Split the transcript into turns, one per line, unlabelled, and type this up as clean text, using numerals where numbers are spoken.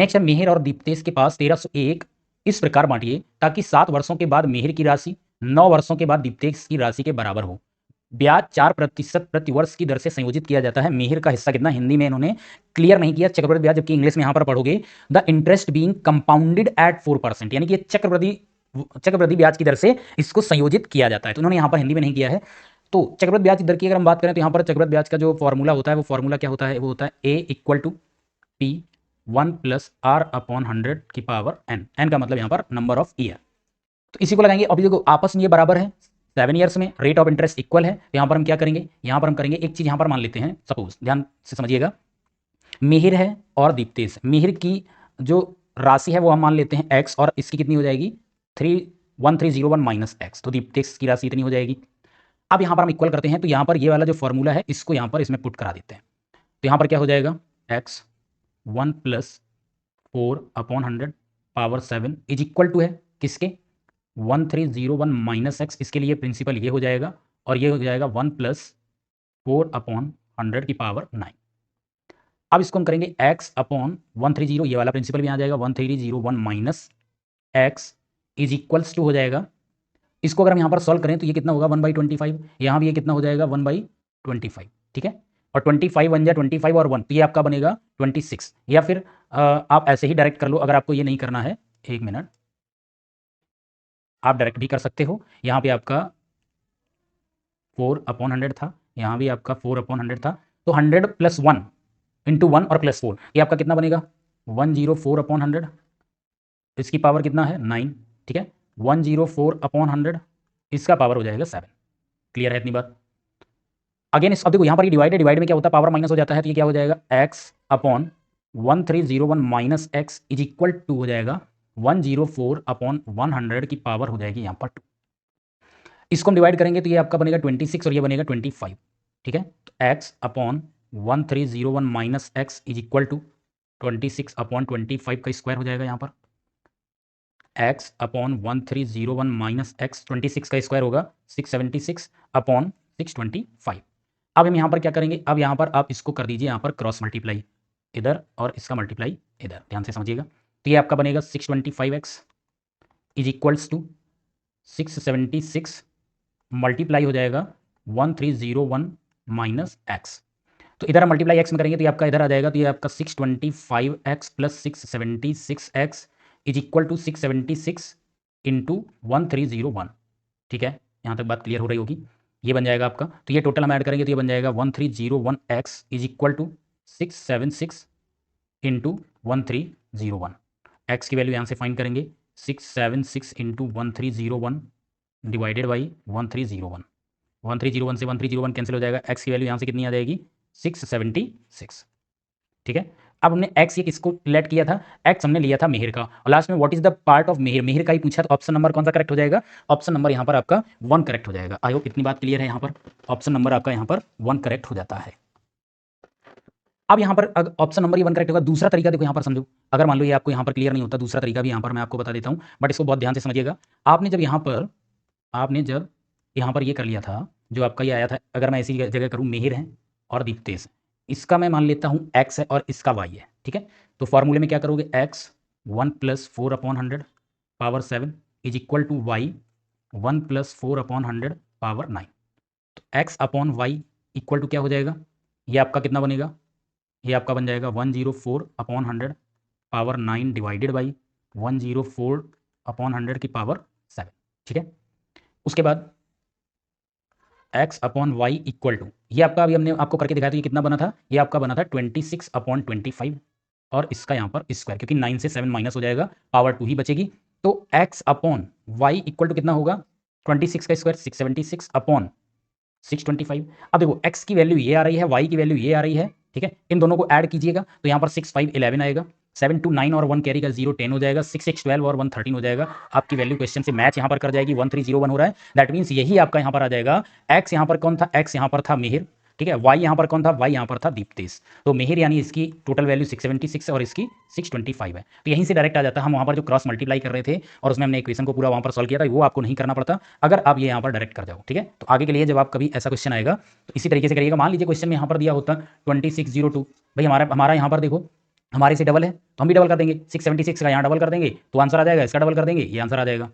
Next है मिहिर और दीप्तेश के पास 1301 इस प्रकार बांटिए ताकि 7 वर्षों के बाद मिहिर की राशि 9 वर्षों के बाद दीप्तेश की राशि के बराबर हो। ब्याज 4% प्रति वर्ष की दर से संयोजित किया जाता है। मिहिर का हिस्सा कितना, हिंदी में इन्होंने क्लियर नहीं किया चक्रवृद्धि ब्याज, जबकि इंग्लिश में यहां पर पढ़ोगे the interest being compounded at 4%, यानी कि चक्रवृद्धि ब्याज की दर से इसको संयोजित किया जाता है। तो उन्होंने यहां पर हिंदी में नहीं किया है। तो चक्रवृद्धि ब्याज दर की अगर हम बात करें तो यहां पर चक्रवृद्धि ब्याज का जो फॉर्मूला होता है वो फॉर्मूला क्या होता है, वो होता है A equal to P 1 plus R upon 100 की पावर एन। एन का मतलब यहां पर नंबर ऑफ ईयर। तो इसी को लगाएंगे। अभी देखो आपस में ये बराबर है, 7 ईयर्स में रेट ऑफ इंटरेस्ट इक्वल है। तो यहां पर हम क्या करेंगे, यहां पर हम करेंगे एक चीज यहां पर मान लेते हैं। सपोज ध्यान से समझिएगा, मिहिर है और दीप्तेश, मिहिर की जो राशि है वो हम मान लेते हैं एक्स, और इसकी कितनी हो जाएगी 1301 माइनस एक्स, तो दीप्तेश की राशि इतनी हो जाएगी। अब यहां पर हम इक्वल करते हैं, तो यहां पर ये वाला जो फॉर्मूला है इसको यहां पर इसमें पुट करा देते हैं। तो यहां पर क्या हो जाएगा, x 1 plus 4/100 power 7 is equal to है किसके, 1301 माइनस एक्स, इसके लिए प्रिंसिपल ये हो जाएगा, और ये हो जाएगा 1 प्लस 4/100 की पावर 9। अब इसको हम करेंगे x अपॉन 130, ये वाला प्रिंसिपल भी आ जाएगा, 1301 minus x is equals to हो जाएगा। इसको अगर हम यहाँ पर सॉल्व करें तो ये कितना होगा 1/25, यहाँ भी ये कितना हो जाएगा 1/25, ठीक है। और 25 बन जाए 25 और 1, तो ये आपका बनेगा 26। या फिर आप ऐसे ही डायरेक्ट कर लो, अगर आपको ये नहीं करना है, एक मिनट, आप डायरेक्ट भी कर सकते हो। यहाँ पे आपका 4/100 था, यहाँ भी आपका 4/100 था, तो 100 प्लस 1 इंटू 1 और प्लस 4, ये आपका कितना बनेगा 104/100, इसकी पावर कितना है 9, ठीक है। 104/100, इसका पावर हो जाएगा 7। क्लियर है इतनी बात। अगेन अब देखो यहाँ पर ये डिवाइड में क्या होता है, पावर माइनस हो जाता है, तो ये क्या हो जाएगा x upon 1301 minus x is equal to हो जाएगा 104/100 की पावर हो जाएगी यहाँ पर 2। इसको हम डिवाइड करेंगे तो ये आपका बनेगा 26 और ये बनेगा 25, ठीक है। तो x upon 1301 minus x is equal to 26/25 का स्क्वायर हो जाएगा यहाँ पर। x अपॉन 1301 माइनस एक्स 26 का स्क्वायर होगा 676/625। अब हम यहाँ पर क्या करेंगे, अब यहाँ पर आप इसको कर दीजिए यहाँ पर क्रॉस मल्टीप्लाई, इधर और इसका मल्टीप्लाई इधर, ध्यान से समझिएगा। तो ये आपका बनेगा 625x is equals to 676 multiply हो जाएगा 1301 माइनस एक्स। तो इधर हम मल्टीप्लाई एक्स में करेंगे तो ये आपका इधर आ जाएगा, तो ये आपका 625x plus 676x is equal to 676 into 1301, ठीक है। यहाँ तक बात क्लियर हो रही होगी। ये बन जाएगा आपका, तो ये टोटल हम ऐड करेंगे तो ये बन जाएगा 1301x is equal to 676 into 1301। X की वैल्यू यहाँ से फाइंड करेंगे 676 इंटू 1301 डिवाइडेड बाई 1301। 1301 से 1301 कैंसिल हो जाएगा, एक्स की वैल्यू यहाँ से कितनी आ जाएगी 676, ठीक है। अब हमने एक्स ये किसको लेट किया था, एक्स हमने लिया था मिहिर का, और लास्ट में what is the part of Mihir, Mihir का ही पूछा, तो ऑप्शन नंबर कौन सा करेक्ट हो जाएगा, ऑप्शन नंबर यहाँ पर आपका 1 करेक्ट हो जाएगा। आई होप इतनी बात क्लियर है। यहाँ पर ऑप्शन नंबर आपका यहाँ पर 1 करेक्ट हो जाता है। अब यहाँ पर ऑप्शन नंबर ये 1 करेक्ट होगा। दूसरा तरीका देखो यहाँ पर समझो, अगर मान लो ये आपको यहाँ पर क्लियर नहीं होता, दूसरा तरीका भी यहाँ पर मैं आपको बता देता हूँ, बट इसको बहुत ध्यान से समझिएगा। आपने जब यहाँ पर ये कर लिया था, जो आपका ये आया था, अगर मैं ऐसी जगह करूँ मिहिर है और दीप्तेश, इसका मैं मान लेता हूँ x है और इसका y है, ठीक है। तो फॉर्मूले में क्या करोगे, x 1 plus 4/100 power 7 is equal to y 1 plus 4/100 power 9। तो x upon y equal to क्या हो जाएगा, ये आपका कितना बनेगा, ये आपका बन जाएगा 104/100 पावर 9 डिवाइडेड बाई 104/100 की पावर 7, ठीक है। उसके बाद x upon y equal to, ये आपका अभी हमने आपको करके दिखाया था, ये कितना बना था, ये आपका बना था 26/25, और इसका यहाँ पर स्क्वायर, क्योंकि 9 से 7 माइनस हो जाएगा, पावर 2 ही बचेगी। तो x upon y equal to कितना होगा, 26 का स्क्वायर 676 अपॉन 625। अब देखो x की वैल्यू ये आ रही है, y की वैल्यू ये आ रही है, ठीक है। इन दोनों को ऐड कीजिएगा तो यहाँ पर 6 5 11 आएगा, 7 2 9 और 1 कैरी का 0 10 हो जाएगा, 6 6 12 और 1 13 हो जाएगा। आपकी वैल्यू क्वेश्चन से मैच यहाँ पर कर जाएगी, 1301 हो रहा है, दैट मीन्स यही आपका यहाँ पर आ जाएगा। x यहाँ पर कौन था, x यहाँ पर था मिहिर, ठीक है। y यहाँ पर कौन था, y यहाँ पर था दीप्तेश। तो मिहिर यानी इसकी टोटल वैल्यू 676 है और इसकी 625 है, तो यहीं से डायरेक्ट आ जाता है। हम वहाँ पर जो क्रॉस मल्टीप्लाई कर रहे थे और उसमें हमने इक्वेशन को पूरा वहाँ पर सॉल्व किया था, वो आपको नहीं करना पड़ता अगर आप ये यहाँ पर डायरेक्ट कर जाओ, ठीक है। तो आगे के लिए जब आप कभी ऐसा क्वेश्चन आएगा तो इसी तरीके से करिएगा। मान लीजिए क्वेश्चन में यहाँ पर दिया होता 2602, भाई हमारा यहाँ पर देखो हमारे से डबल है तो हम भी डबल कर देंगे, 676 का यहाँ डबल कर देंगे तो आंसर आ जाएगा, इसका डबल कर देंगे ये आंसर आ जाएगा।